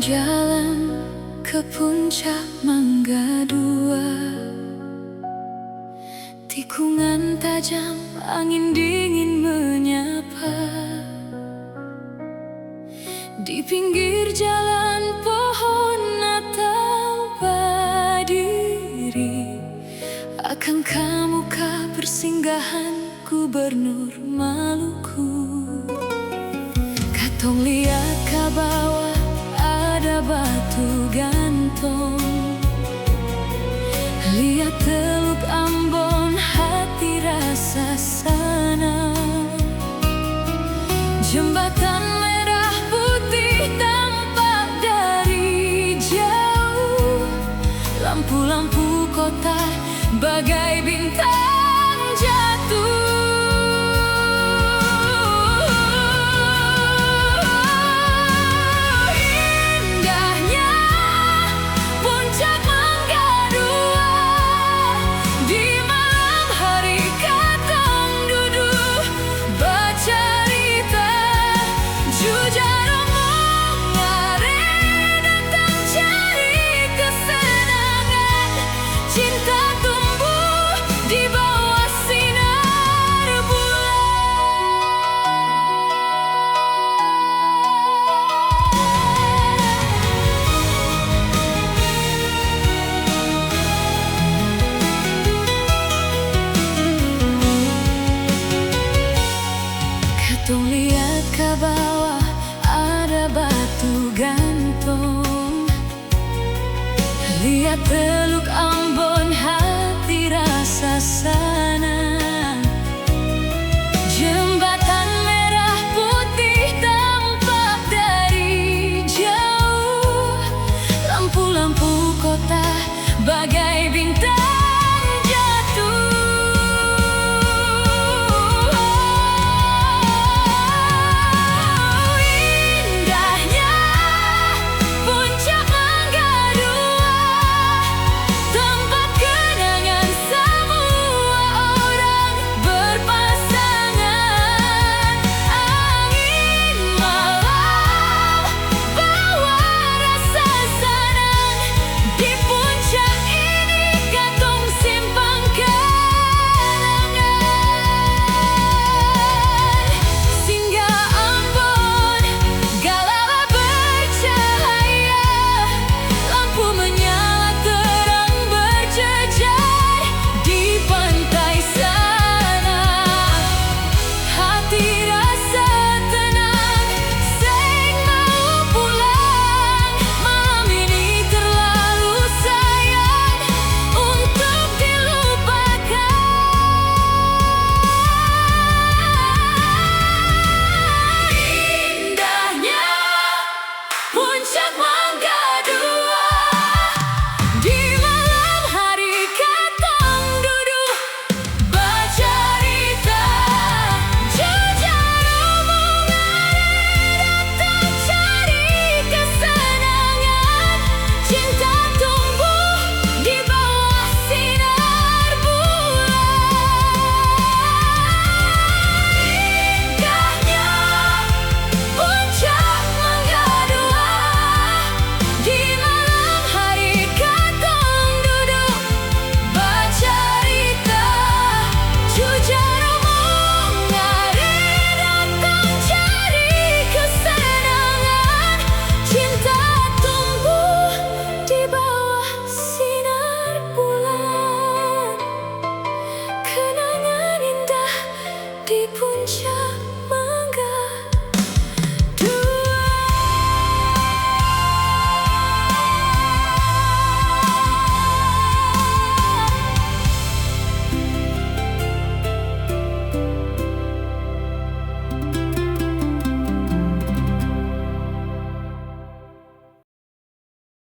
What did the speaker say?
jalan ke puncak Mangga Dua. Tikungan tajam, angin dingin menyapa. Di pinggir jalan pohon Natal berdiri. Akankah muka persinggahan Gubernur Maluku? Katong lihat ke bawah, ada batu gantung. Lihat Teluk Ambon, hati rasa senang. Jembatan merah putih tampak dari jauh. Lampu-lampu kota bagai bintang jatuh. Katong lihat ke bawah, ada batu gantung. Lihat